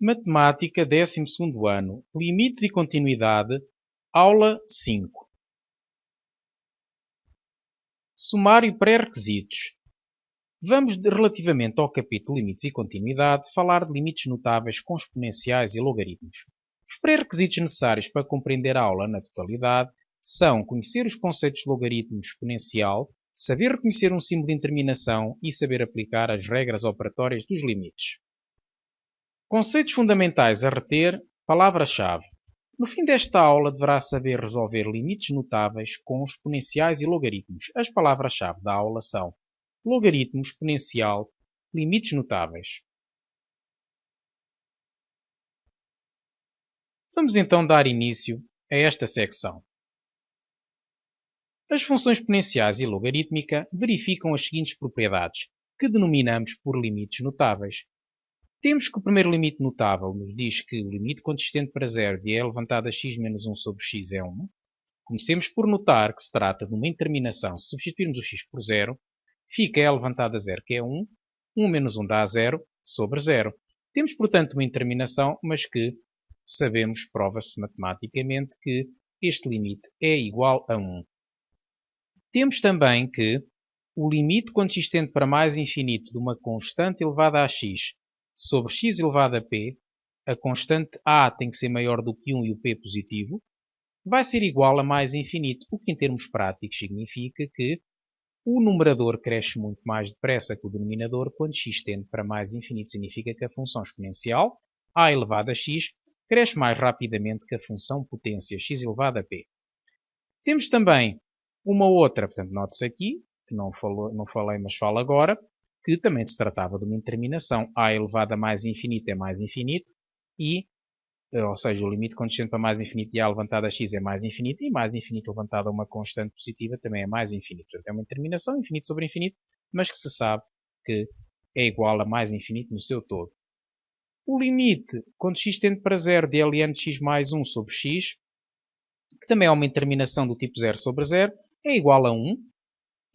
Matemática, 12º ano, Limites e Continuidade, Aula 5. Sumário pré-requisitos. Vamos, relativamente ao capítulo Limites e Continuidade, falar de limites notáveis com exponenciais e logaritmos. Os pré-requisitos necessários para compreender a aula na totalidade são conhecer os conceitos de logaritmo exponencial, saber reconhecer um símbolo de interminação e saber aplicar as regras operatórias dos limites. Conceitos fundamentais a reter, palavra-chave. No fim desta aula deverá saber resolver limites notáveis com exponenciais e logaritmos. As palavras-chave da aula são logaritmo, exponencial, limites notáveis. Vamos então dar início a esta secção. As funções exponenciais e logarítmica verificam as seguintes propriedades, que denominamos por limites notáveis. Temos que o primeiro limite notável nos diz que o limite consistente para zero de e elevado a x menos 1 sobre x é 1. Conhecemos por notar que se trata de uma interminação. Se substituirmos o x por zero, fica e elevado a zero, que é 1. 1 menos 1 dá 0 sobre 0. Temos, portanto, uma interminação, mas que sabemos, prova-se matematicamente, que este limite é igual a 1. Temos também que o limite consistente para mais infinito de uma constante elevada a x sobre x elevado a p, a constante a tem que ser maior do que 1 e o p positivo, vai ser igual a mais infinito, o que em termos práticos significa que o numerador cresce muito mais depressa que o denominador quando x tende para mais infinito. Significa que a função exponencial, a elevado a x, cresce mais rapidamente que a função potência, x elevado a p. Temos também uma outra, portanto, note-se aqui, que não falei, mas falo agora, que também se tratava de uma interminação. A elevado a mais infinito é mais infinito, ou seja, o limite consistente para mais infinito de a levantado a x é mais infinito, e mais infinito levantado a uma constante positiva também é mais infinito. Portanto, é uma interminação, infinito sobre infinito, mas que se sabe que é igual a mais infinito no seu todo. O limite, quando x tende para zero de ln de x mais 1 sobre x, que também é uma interminação do tipo 0 sobre 0, é igual a 1.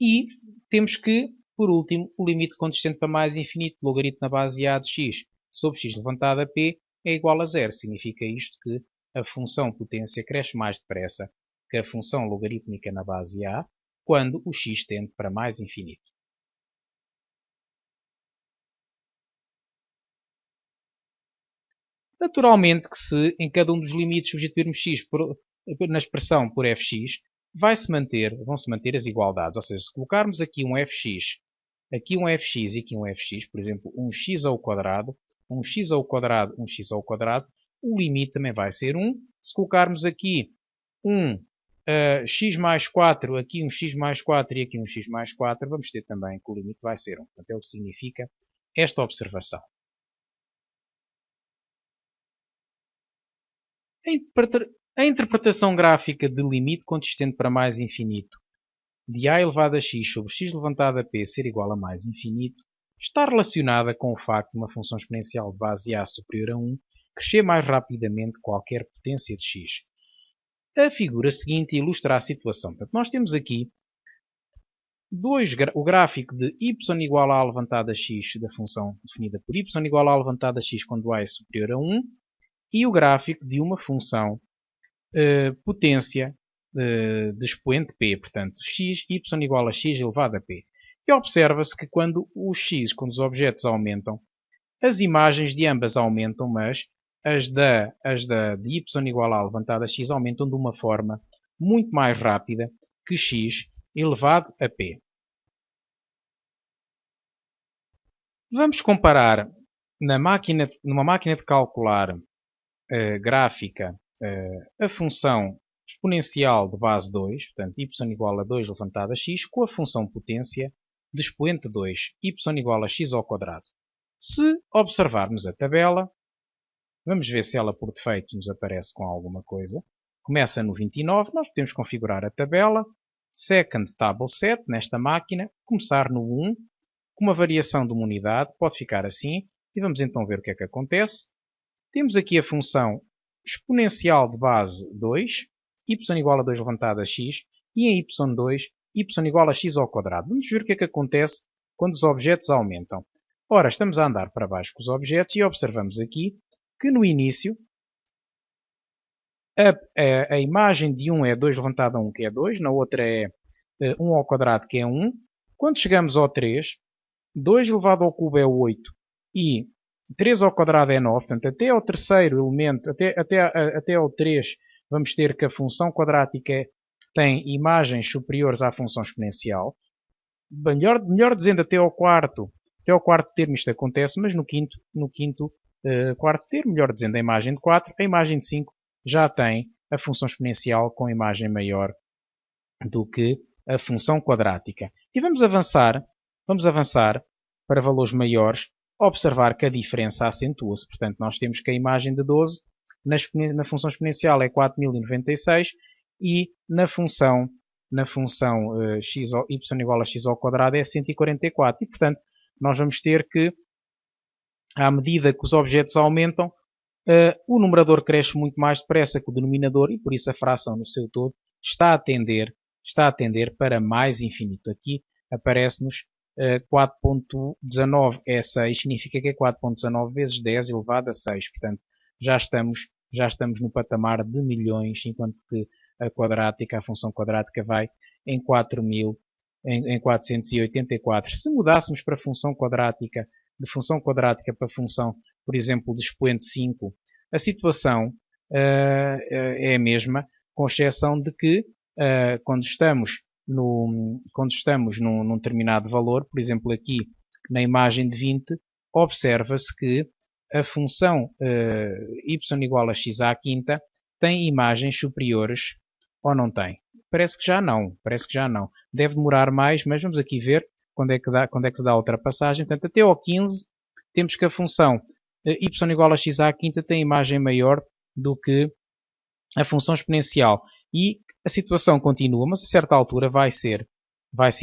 E temos que, por último, o limite consistente para mais infinito de logaritmo na base a de x sobre x levantado a p é igual a 0. Significa isto que a função potência cresce mais depressa que a função logarítmica na base a quando o x tende para mais infinito. Naturalmente que se em cada um dos limites substituirmos x na expressão por fx, vão se manter as igualdades. Ou seja, se colocarmos aqui um fx e aqui um fx, por exemplo, 1x ao quadrado, 1x ao quadrado, 1x ao quadrado, o limite também vai ser 1. Se colocarmos aqui um x mais 4, aqui um x mais 4 e aqui um x mais 4, vamos ter também que o limite vai ser 1. Portanto, é o que significa esta observação. A interpretação gráfica de limite consistente para mais infinito de a elevado a x sobre x levantado a p ser igual a mais infinito está relacionada com o facto de uma função exponencial de base a superior a 1 crescer mais rapidamente que qualquer potência de x. A figura seguinte ilustra a situação. Portanto, nós temos aqui o gráfico de y igual a levantado a x da função definida por y igual a levantado a x quando a é superior a 1 e o gráfico de uma função potência de expoente p, portanto, x, y igual a x elevado a p. E observa-se que quando os objetos aumentam, as imagens de ambas aumentam, mas as de y igual a levantado a x aumentam de uma forma muito mais rápida que x elevado a p. Vamos comparar numa máquina de calcular gráfica a função exponencial de base 2, portanto, y igual a 2 levantado a x, com a função potência de expoente 2, y igual a x ao quadrado. Se observarmos a tabela, vamos ver se ela por defeito nos aparece com alguma coisa. Começa no 29, nós podemos configurar a tabela, second table set, nesta máquina, começar no 1, com uma variação de uma unidade, pode ficar assim, e vamos então ver o que é que acontece. Temos aqui a função exponencial de base 2, y igual a 2 levantado a x, e em y2, y igual a x ao quadrado. Vamos ver o que é que acontece quando os objetos aumentam. Ora, estamos a andar para baixo com os objetos e observamos aqui que no início a imagem de 1 é 2 levantada a 1, que é 2, na outra é 1 ao quadrado, que é 1. Quando chegamos ao 3, 2 elevado ao cubo é 8 e 3 ao quadrado é 9. Portanto, até ao terceiro elemento, até ao 3, vamos ter que a função quadrática tem imagens superiores à função exponencial. Melhor dizendo, até ao quarto termo isto acontece, mas no quinto quarto termo, melhor dizendo, a imagem de 4, a imagem de 5 já tem a função exponencial com imagem maior do que a função quadrática. E vamos avançar para valores maiores, observar que a diferença acentua-se. Portanto, nós temos que a imagem de 12 na função exponencial é 4096 e na função y igual a x ao quadrado é 144. E, portanto, nós vamos ter que, à medida que os objetos aumentam, o numerador cresce muito mais depressa que o denominador e, por isso, a fração no seu todo está a tender para mais infinito. Aqui aparece-nos 4.19 é 6, significa que é 4.19 vezes 10 elevado a 6. Portanto, já estamos no patamar de milhões, enquanto que a função quadrática vai em 484. Se mudássemos para função quadrática, de função quadrática para função, por exemplo, de expoente 5, a situação é a mesma, com exceção de que quando estamos num determinado valor, por exemplo aqui na imagem de 20, observa-se que a função y igual a x à quinta tem imagens superiores ou não tem? Parece que já não. Deve demorar mais, mas vamos aqui ver quando é que se dá a ultrapassagem. Portanto, até ao 15 temos que a função y igual a x à quinta tem imagem maior do que a função exponencial. E a situação continua, mas a certa altura vai se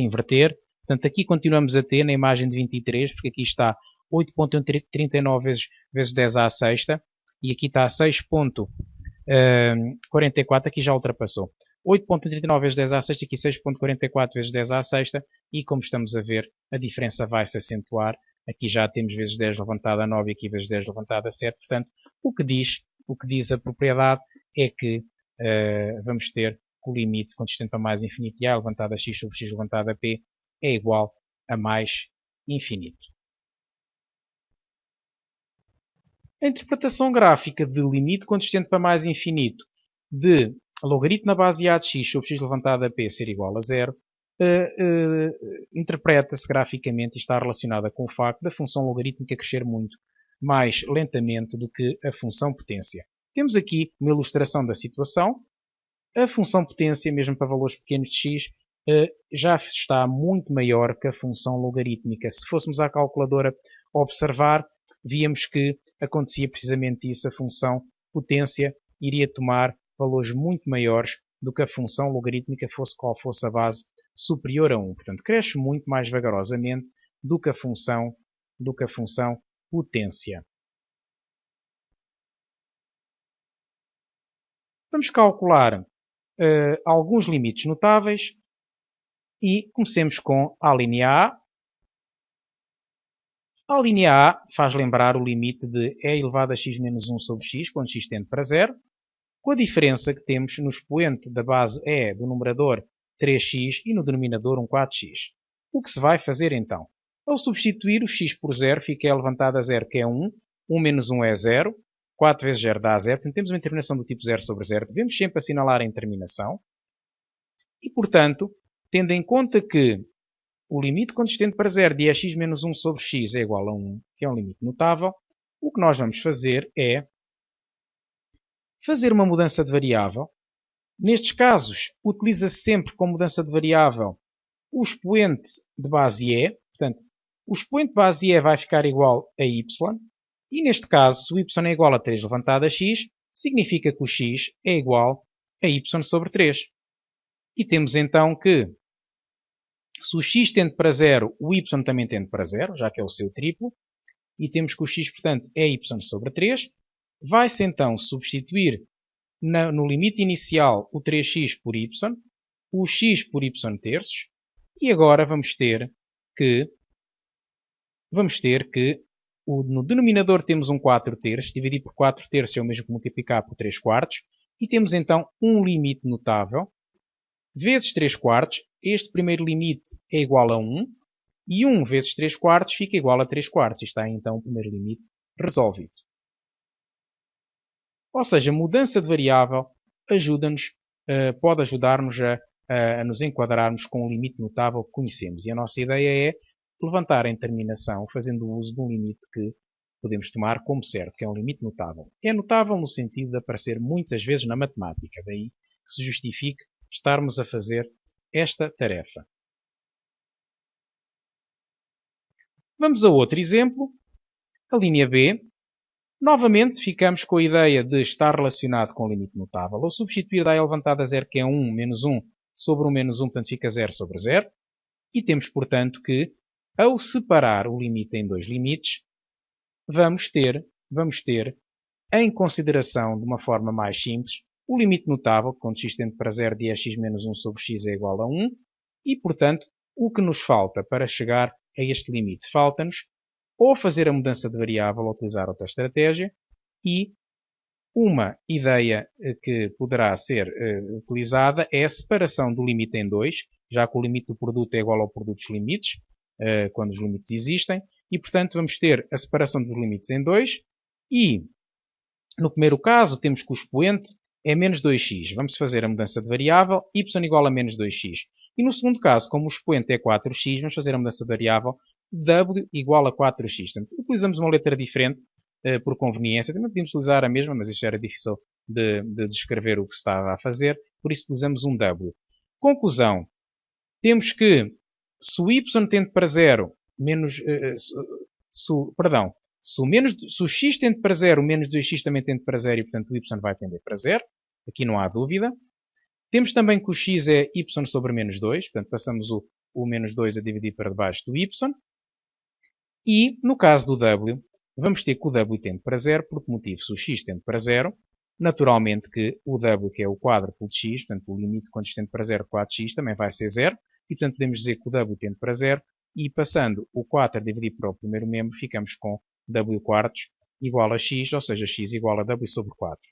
inverter. Portanto, aqui continuamos a ter na imagem de 23, porque aqui está 8.39 vezes 10 à sexta, e aqui está 6.44, aqui já ultrapassou. 8.39 vezes 10 à sexta, aqui 6.44 vezes 10 à sexta, e como estamos a ver, a diferença vai se acentuar. Aqui já temos vezes 10 levantada a 9 e aqui vezes 10 levantada a 7. Portanto, o que diz a propriedade é que vamos ter o limite consistente para mais infinito de a levantado a x sobre x levantado a p é igual a mais infinito. A interpretação gráfica de limite consistente para mais infinito de logaritmo na base a de x sobre x levantado a p ser igual a 0 interpreta-se graficamente e está relacionada com o facto da função logarítmica crescer muito mais lentamente do que a função potência. Temos aqui uma ilustração da situação. A função potência, mesmo para valores pequenos de x, já está muito maior que a função logarítmica. Se fôssemos à calculadora observar, víamos que acontecia precisamente isso. A função potência iria tomar valores muito maiores do que a função logarítmica, fosse qual fosse a base superior a 1. Portanto, cresce muito mais vagarosamente do que a função potência. Vamos calcular alguns limites notáveis e comecemos com a linha A. A linha A faz lembrar o limite de e elevado a x menos 1 sobre x, quando x tende para 0, com a diferença que temos no expoente da base e do numerador 3x e no denominador um 4x. O que se vai fazer então? Ao substituir o x por 0, fica e levantado a 0, que é 1. 1 menos 1 é 0. 4 vezes 0 dá 0. Portanto, temos uma terminação do tipo 0 sobre 0. Devemos sempre assinalar a terminação. E, portanto, tendo em conta que o limite consistente para 0 de x menos 1 sobre x é igual a 1, que é um limite notável, o que nós vamos fazer é fazer uma mudança de variável. Nestes casos, utiliza-se sempre como mudança de variável o expoente de base e. Portanto, o expoente de base e vai ficar igual a y. E neste caso, se o y é igual a 3 levantado a x, significa que o x é igual a y sobre 3. E temos então que, se o x tende para 0, o y também tende para 0, já que é o seu triplo. E temos que o x, portanto, é y sobre 3. Vai-se então substituir no limite inicial o 3x por y, o x por y terços. E agora vamos ter que No denominador temos um 4/3, dividir por 4/3 é o mesmo que multiplicar por 3/4, e temos então um limite notável, vezes 3/4, este primeiro limite é igual a 1, e 1 vezes 3/4 fica igual a 3/4, e está então o primeiro limite resolvido. Ou seja, a mudança de variável pode ajudar-nos a nos enquadrarmos com o limite notável que conhecemos. E a nossa ideia é levantar a determinação fazendo uso de um limite que podemos tomar como certo, que é um limite notável. É notável no sentido de aparecer muitas vezes na matemática, daí que se justifique estarmos a fazer esta tarefa. Vamos a outro exemplo, a linha B. Novamente ficamos com a ideia de estar relacionado com o limite notável. Ao substituir da levantada a zero, que é 1 menos 1, sobre 1 menos 1, portanto fica 0 sobre 0. E temos, portanto, que, ao separar o limite em dois limites, vamos ter, em consideração de uma forma mais simples, o limite notável, quando x tende para 0 de x menos 1 sobre x é igual a 1. E, portanto, o que nos falta para chegar a este limite? Falta-nos ou fazer a mudança de variável ou utilizar outra estratégia, e uma ideia que poderá ser utilizada é a separação do limite em dois, já que o limite do produto é igual ao produto dos limites, quando os limites existem, e portanto vamos ter a separação dos limites em dois, e no primeiro caso temos que o expoente é menos 2x. Vamos fazer a mudança de variável, y igual a menos 2x. E no segundo caso, como o expoente é 4x, vamos fazer a mudança de variável, w igual a 4x. Portanto, utilizamos uma letra diferente por conveniência. Também podíamos utilizar a mesma, mas isto era difícil de descrever o que se estava a fazer. Por isso utilizamos um w. Conclusão. Temos que, se o y tende para 0, se o x tende para 0, o menos 2x também tende para 0 e, portanto, o y vai tender para 0. Aqui não há dúvida. Temos também que o x é y sobre menos 2. Portanto, passamos o menos 2 a dividir para debaixo do y. E, no caso do w, vamos ter que o w tende para 0. Por que motivo? Se o x tende para 0, naturalmente que o w, que é o quádruplo de x, portanto, o limite quando x tende para 0, 4x, também vai ser 0. E, portanto, podemos dizer que o w tende para 0. E, passando o 4 a dividir para o primeiro membro, ficamos com w quartos igual a x, ou seja, x igual a w sobre 4.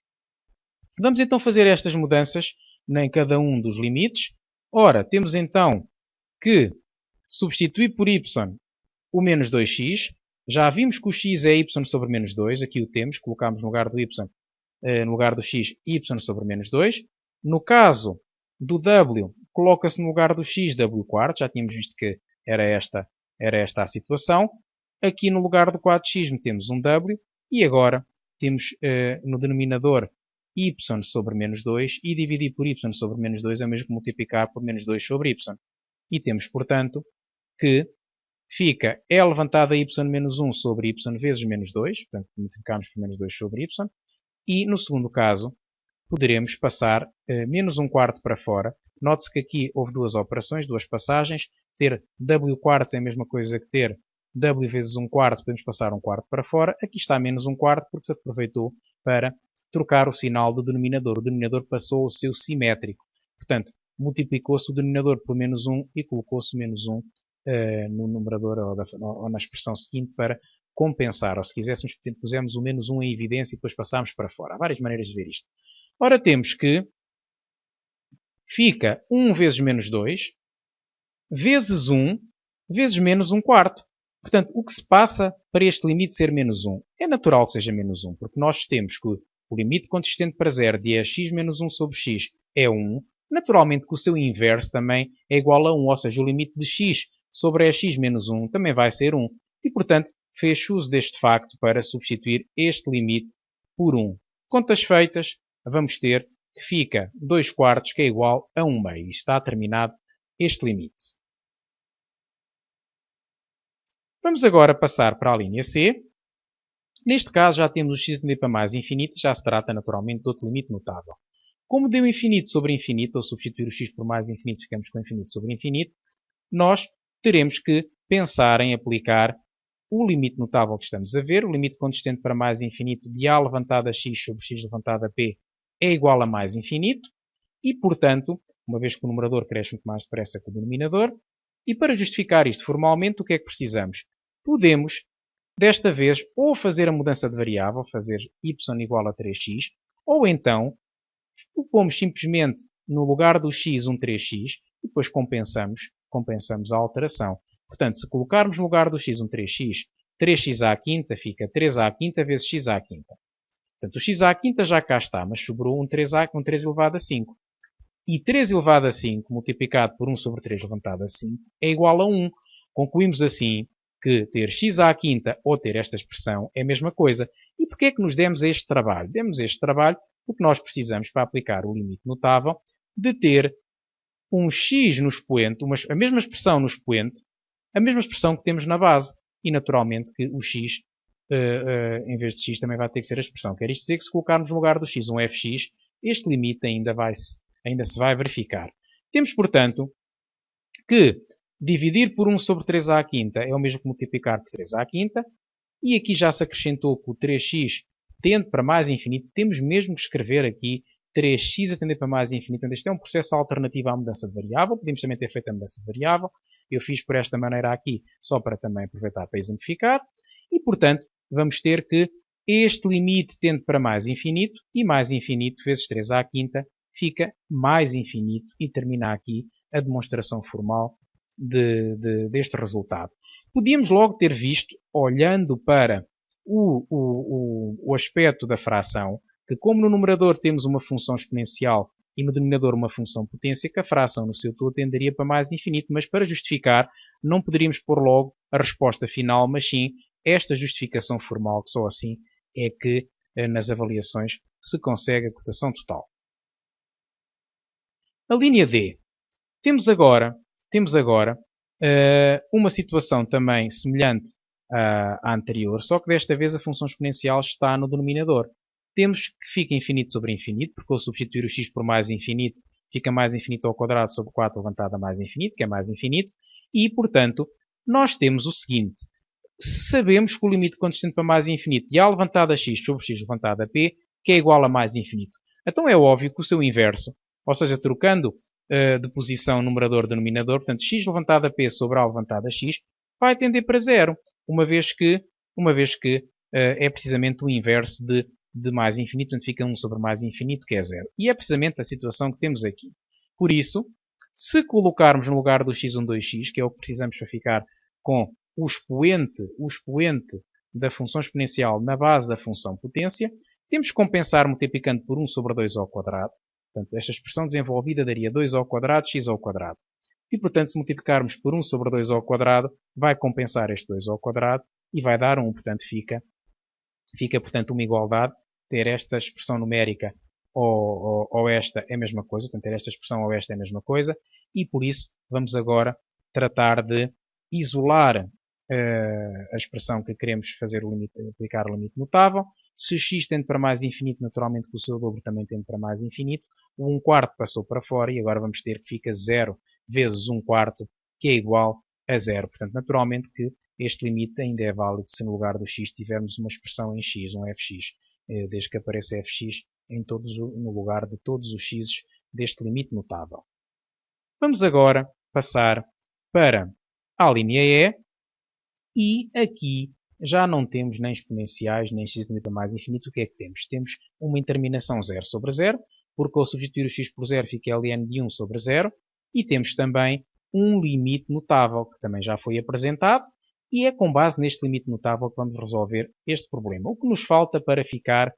Vamos então fazer estas mudanças em cada um dos limites. Ora, temos então que substituir por y o menos 2x. Já vimos que o x é y sobre menos 2. Aqui o temos. Colocamos no lugar do y, no lugar do x, y sobre menos 2. No caso do w, coloca-se no lugar do x w quartos. Já tínhamos visto que era esta a situação. Aqui no lugar do 4x metemos um w. E agora temos no denominador y sobre menos 2. E dividir por y sobre menos 2 é o mesmo que multiplicar por menos 2 sobre y. E temos, portanto, que fica e levantada a y menos 1 sobre y vezes menos 2. Portanto, multiplicamos por menos 2 sobre y. E no segundo caso, poderemos passar menos 1 quarto para fora. Note-se que aqui houve duas operações, duas passagens. Ter w quartos é a mesma coisa que ter w vezes 1 quarto, podemos passar 1 quarto para fora. Aqui está menos 1 quarto porque se aproveitou para trocar o sinal do denominador. O denominador passou a ser simétrico. Portanto, multiplicou-se o denominador por menos 1 e colocou-se menos 1 no numerador ou na expressão seguinte para compensar. Ou se quiséssemos, pusemos o menos 1 em evidência e depois passámos para fora. Há várias maneiras de ver isto. Ora, temos que fica 1 vezes menos 2 vezes 1 vezes menos 1 quarto. Portanto, o que se passa para este limite ser menos 1? É natural que seja menos 1, porque nós temos que o limite consistente para 0 de x menos 1 sobre x é 1. Naturalmente que o seu inverso também é igual a 1, ou seja, o limite de x sobre x menos 1 também vai ser 1. E, portanto, fez uso deste facto para substituir este limite por 1. Contas feitas, vamos ter que fica 2 quartos, que é igual a 1 meio. E está terminado este limite. Vamos agora passar para a linha C. Neste caso já temos o x tender para mais infinito, já se trata naturalmente de outro limite notável. Como deu infinito sobre infinito, ou substituir o x por mais infinito, ficamos com infinito sobre infinito, nós teremos que pensar em aplicar o limite notável que estamos a ver. O limite consistente para mais infinito de a levantado a x sobre x levantado a p é igual a mais infinito. E, portanto, uma vez que o numerador cresce muito mais depressa que o denominador, e para justificar isto formalmente, o que é que precisamos? Podemos desta vez, ou fazer a mudança de variável, fazer y igual a 3x, ou então, pomos simplesmente no lugar do x um 3x, e depois compensamos a alteração. Portanto, se colocarmos no lugar do x um 3x, 3x à quinta fica 3 à quinta vezes x à quinta. Portanto, o x à quinta já cá está, mas sobrou um 3 elevado a 5. E 3 elevado a 5 multiplicado por 1 sobre 3 levantado a 5 é igual a 1. Concluímos assim que ter x à quinta ou ter esta expressão é a mesma coisa. E porquê é que nos demos este trabalho? Demos este trabalho porque nós precisamos, para aplicar o limite notável, de ter um x no expoente, a mesma expressão no expoente, a mesma expressão que temos na base. E naturalmente que o x, em vez de x, também vai ter que ser a expressão. Quer isto dizer que se colocarmos no lugar do x um fx, este limite ainda se vai verificar. Temos, portanto, que dividir por 1 sobre 3 à quinta é o mesmo que multiplicar por 3 à quinta. E aqui já se acrescentou que o 3x tende para mais infinito. Temos mesmo que escrever aqui 3x a tender para mais infinito. Então, este é um processo alternativo à mudança de variável. Podemos também ter feito a mudança de variável. Eu fiz por esta maneira aqui, só para também aproveitar para exemplificar. E, portanto, vamos ter que este limite tende para mais infinito, e mais infinito vezes 3 à quinta fica mais infinito, e termina aqui a demonstração formal deste resultado. Podíamos logo ter visto, olhando para o aspecto da fração, que como no numerador temos uma função exponencial e no denominador uma função potência, que a fração no seu todo tenderia para mais infinito, mas para justificar não poderíamos pôr logo a resposta final, mas sim esta justificação formal, que só assim é que nas avaliações se consegue a cotação total. A linha D. Temos agora uma situação também semelhante à anterior, só que desta vez a função exponencial está no denominador. Temos que fica infinito sobre infinito, porque ao substituir o x por mais infinito, fica mais infinito ao quadrado sobre 4 levantado a mais infinito, que é mais infinito, e, portanto, nós temos o seguinte. Sabemos que o limite consistente para mais infinito de a levantado a x sobre x levantado a p, que é igual a mais infinito. Então é óbvio que o seu inverso, ou seja, trocando de posição numerador-denominador, portanto, x levantado a p sobre a levantado a x, vai tender para zero, uma vez que é precisamente o inverso de mais infinito, portanto fica 1 sobre mais infinito, que é zero. E é precisamente a situação que temos aqui. Por isso, se colocarmos no lugar do x1, 2x, que é o que precisamos para ficar com o expoente da função exponencial na base da função potência, temos que compensar multiplicando por 1 sobre 2 ao quadrado. Portanto, esta expressão desenvolvida daria 2 ao quadrado, x ao quadrado. E, portanto, se multiplicarmos por 1 sobre 2 ao quadrado, vai compensar este 2 ao quadrado e vai dar 1. Portanto, fica portanto, uma igualdade. Ter esta expressão numérica ou esta é a mesma coisa. Portanto, ter esta expressão ou esta é a mesma coisa. E, por isso, vamos agora tratar de isolar a expressão que queremos aplicar o limite notável. Se x tende para mais infinito, naturalmente que o seu dobro também tende para mais infinito. O 1/4 passou para fora e agora vamos ter que fica 0 vezes 1/4, que é igual a 0. Portanto, naturalmente que este limite ainda é válido se no lugar do x tivermos uma expressão em x, um fx, desde que apareça fx no lugar de todos os x deste limite notável. Vamos agora passar para a linha E, e aqui já não temos nem exponenciais, nem x tendendo para mais infinito. O que é que temos? Temos uma interminação 0 sobre 0, porque ao substituir o x por 0 fica ln de 1 sobre 0, e temos também um limite notável, que também já foi apresentado, e é com base neste limite notável que vamos resolver este problema. O que nos falta para ficar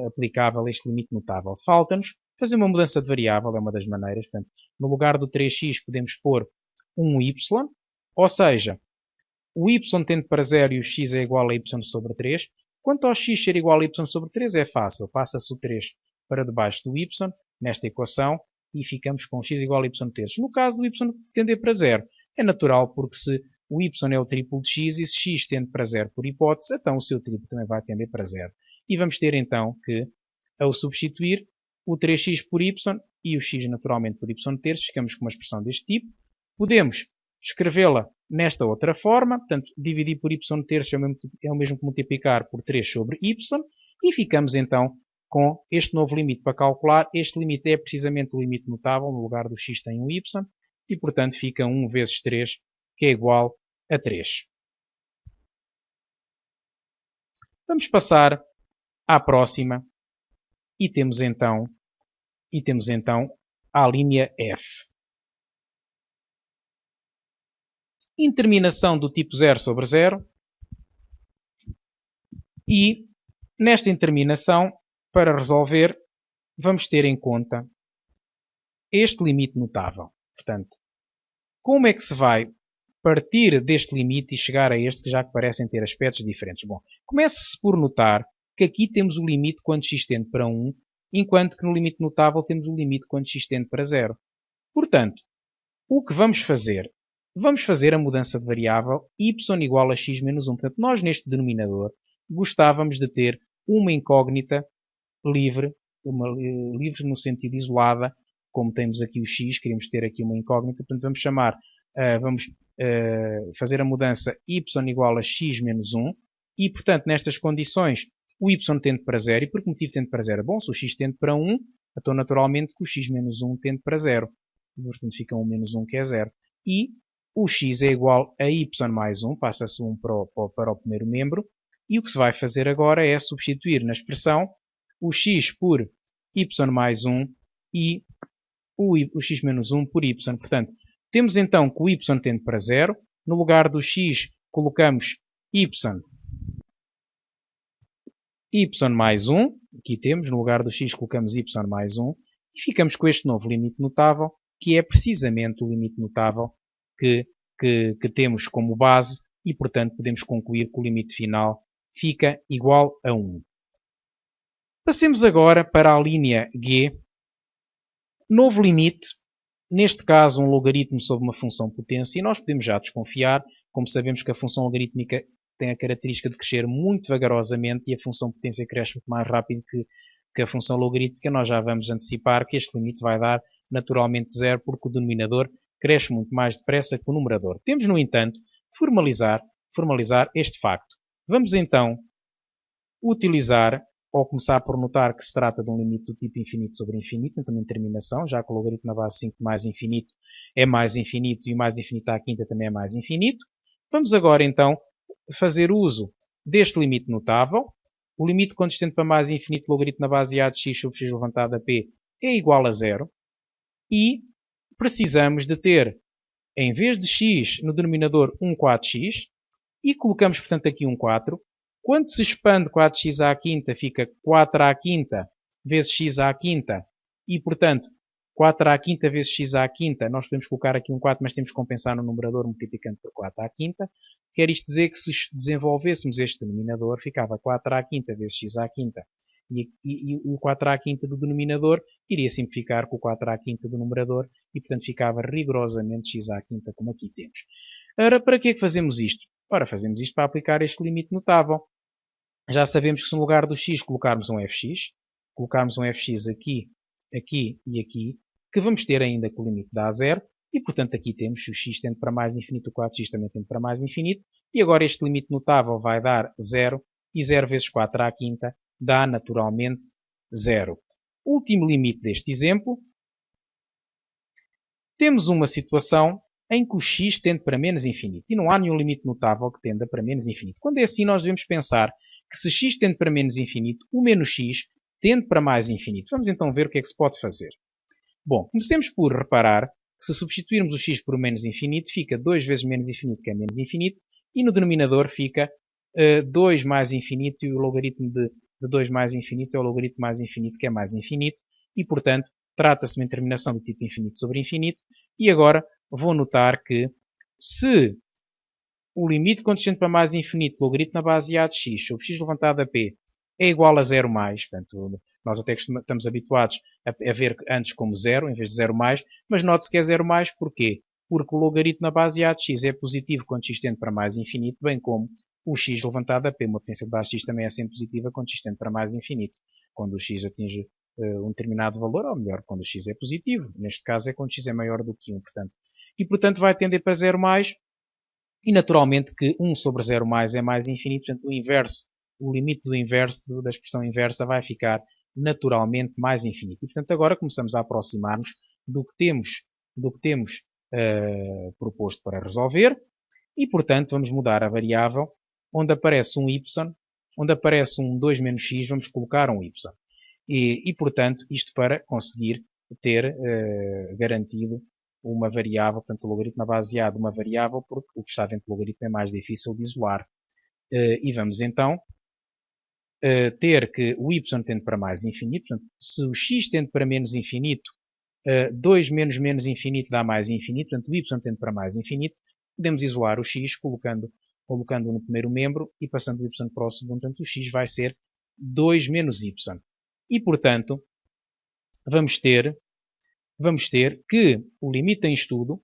aplicável este limite notável? Falta-nos fazer uma mudança de variável, é uma das maneiras. Portanto, no lugar do 3x podemos pôr um y, ou seja, o y tende para 0 e o x é igual a y sobre 3. Quanto ao x ser igual a y sobre 3 é fácil. Passa-se o 3 para debaixo do y, nesta equação, e ficamos com x igual a y terços. No caso do y tender para 0, é natural, porque se o y é o triplo de x e se x tende para 0 por hipótese, então o seu triplo também vai tender para 0. E vamos ter então que, ao substituir o 3x por y e o x naturalmente por y terços, ficamos com uma expressão deste tipo. Podemos escrevê-la nesta outra forma, portanto, dividir por y terços é o mesmo que multiplicar por 3 sobre y, e ficamos então com este novo limite para calcular. Este limite é precisamente o limite notável, no lugar do x tem um y, e portanto fica 1 vezes 3, que é igual a 3. Vamos passar à próxima e temos então a linha F. Interminação do tipo 0 sobre 0 e nesta interminação, para resolver, vamos ter em conta este limite notável. Portanto, como é que se vai partir deste limite e chegar a este que já parecem ter aspectos diferentes? Bom, comece-se por notar que aqui temos o limite quando x tende para 1, enquanto que no limite notável temos o limite quando x tende para 0. Portanto, o que vamos fazer? Vamos fazer a mudança de variável y igual a x menos 1. Portanto, nós neste denominador gostávamos de ter uma incógnita livre, livre no sentido isolada, como temos aqui o x, queremos ter aqui uma incógnita, portanto vamos chamar, vamos fazer a mudança y igual a x menos 1 e, portanto, nestas condições o y tende para 0. E por que motivo tende para 0? Bom, se o x tende para 1, então naturalmente que o x menos 1 tende para 0. E, portanto fica 1 menos 1 que é 0. E o x é igual a y mais 1, passa-se 1 para o primeiro membro. E o que se vai fazer agora é substituir na expressão o x por y mais 1 e o x menos 1 por y. Portanto, temos então que o y tende para 0. No lugar do x colocamos y mais 1. Aqui temos, no lugar do x colocamos y mais 1. E ficamos com este novo limite notável, que é precisamente o limite notável que temos como base e, portanto, podemos concluir que o limite final fica igual a 1. Passemos agora para a linha G. Novo limite, neste caso um logaritmo sobre uma função potência, e nós podemos já desconfiar, como sabemos que a função logarítmica tem a característica de crescer muito vagarosamente e a função potência cresce muito mais rápido que a função logarítmica, nós já vamos antecipar que este limite vai dar naturalmente 0, porque o denominador cresce muito mais depressa que o numerador. Temos, no entanto, formalizar este facto. Vamos então utilizar, ou começar por notar que se trata de um limite do tipo infinito sobre infinito, então uma interminação, já que o logaritmo na base 5 mais infinito é mais infinito e o mais infinito à quinta também é mais infinito. Vamos agora então fazer uso deste limite notável. O limite quando estende para mais infinito, logaritmo na base a de x sobre x levantado a p é igual a 0. E precisamos de ter, em vez de x no denominador, um 4x. E colocamos, portanto, aqui um 4. Quando se expande 4x à quinta, fica 4 à quinta vezes x à quinta. E, portanto, 4 à quinta vezes x à quinta. Nós podemos colocar aqui um 4, mas temos que compensar no numerador multiplicando por 4 à quinta. Quer isto dizer que se desenvolvêssemos este denominador, ficava 4 à quinta vezes x à quinta. E o 4 à quinta do denominador iria simplificar com o 4 à quinta do numerador. E, portanto, ficava rigorosamente x à quinta, como aqui temos. Ora, para que é que fazemos isto? Ora, fazemos isto para aplicar este limite notável. Já sabemos que se no lugar do x colocarmos um fx, colocarmos um fx aqui, aqui e aqui, que vamos ter ainda que o limite dá a 0, e portanto aqui temos, se o x tende para mais infinito, o 4x também tende para mais infinito, e agora este limite notável vai dar 0, e 0 vezes 4 à quinta dá naturalmente 0. Último limite deste exemplo, temos uma situação em que o x tende para menos infinito, e não há nenhum limite notável que tenda para menos infinito. Quando é assim, nós devemos pensar que se x tende para menos infinito, o menos x tende para mais infinito. Vamos então ver o que é que se pode fazer. Bom, comecemos por reparar que se substituirmos o x por menos infinito, fica 2 vezes menos infinito, que é menos infinito, e no denominador fica 2 mais infinito, e o logaritmo de 2 mais infinito é o logaritmo mais infinito, que é mais infinito, e portanto trata-se de uma interminação do tipo infinito sobre infinito. E agora vou notar que se o limite quando estende para mais infinito, logaritmo na base a de x sobre x levantado a p é igual a 0 mais. Portanto, nós até estamos habituados a ver antes como 0, em vez de 0 mais, mas note-se que é 0 mais, porquê? Porque o logaritmo na base a de x é positivo quando x tende para mais infinito, bem como o x levantado a p, uma potência de base x também é sempre positiva quando x tende para mais infinito. Quando o x atinge um determinado valor, ou melhor, quando o x é positivo. Neste caso é quando x é maior do que 1, portanto. E, portanto, vai tender para 0 mais, e naturalmente que 1 sobre 0 mais é mais infinito, portanto o inverso, o limite do inverso, da expressão inversa, vai ficar naturalmente mais infinito. E portanto agora começamos a aproximar-nos do que temos proposto para resolver, e portanto vamos mudar a variável onde aparece um y, onde aparece um 2 menos x, vamos colocar um y. Portanto, isto para conseguir ter garantido uma variável, portanto, o logaritmo baseado de uma variável, porque o que está dentro do logaritmo é mais difícil de isolar. E vamos então ter que o y tende para mais infinito, portanto, se o x tende para menos infinito, 2 menos menos infinito dá mais infinito, portanto, o y tende para mais infinito, podemos isolar o x colocando no primeiro membro e passando o y para o segundo, portanto, o x vai ser 2 menos y. E, portanto, vamos ter que o limite em estudo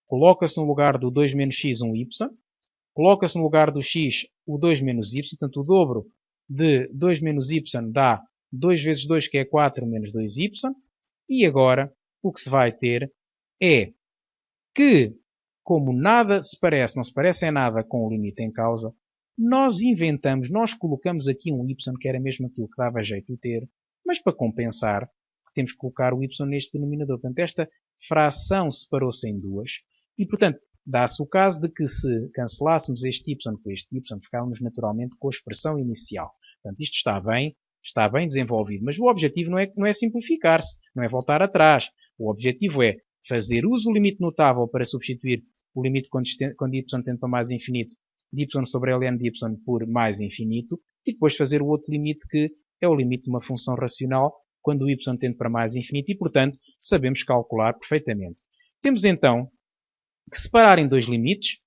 coloca-se no lugar do 2 menos x um y, coloca-se no lugar do x o 2 menos y, portanto o dobro de 2 menos y dá 2 vezes 2, que é 4, menos 2y, e agora o que se vai ter é que, como nada se parece, não se parece em nada com o limite em causa, nós colocamos aqui um y, que era mesmo aquilo que dava jeito de ter, mas para compensar, temos que colocar o y neste denominador. Portanto, esta fração separou-se em duas e, portanto, dá-se o caso de que se cancelássemos este y com este y, ficávamos naturalmente com a expressão inicial. Portanto, isto está bem desenvolvido, mas o objetivo não é simplificar-se, não é voltar atrás. O objetivo é fazer uso do limite notável para substituir o limite quando y tende para mais infinito de y sobre ln de y por mais infinito e depois fazer o outro limite que é o limite de uma função racional quando o y tende para mais infinito e, portanto, sabemos calcular perfeitamente. Temos então que separar em dois limites.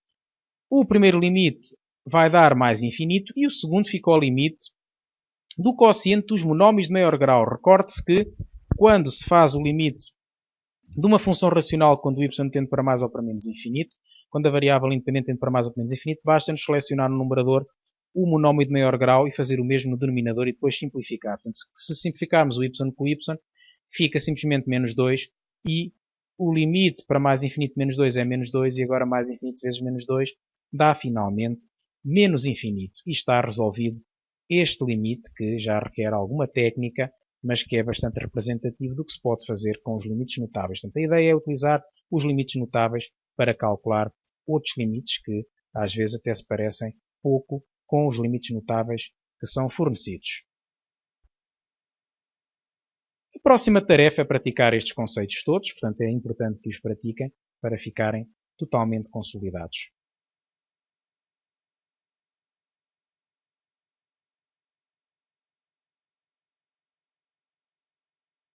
O primeiro limite vai dar mais infinito e o segundo fica ao limite do quociente dos monómios de maior grau. Recorde-se que quando se faz o limite de uma função racional quando o y tende para mais ou para menos infinito, quando a variável independente tende para mais ou para menos infinito, basta-nos selecionar no numerador o monómio de maior grau e fazer o mesmo no denominador e depois simplificar. Portanto, se simplificarmos o y com o y, fica simplesmente menos 2 e o limite para mais infinito menos 2 é menos 2 e agora mais infinito vezes menos 2 dá finalmente menos infinito. E está resolvido este limite que já requer alguma técnica, mas que é bastante representativo do que se pode fazer com os limites notáveis. Portanto, a ideia é utilizar os limites notáveis para calcular outros limites que às vezes até se parecem pouco com os limites notáveis que são fornecidos. A próxima tarefa é praticar estes conceitos todos, portanto é importante que os pratiquem para ficarem totalmente consolidados.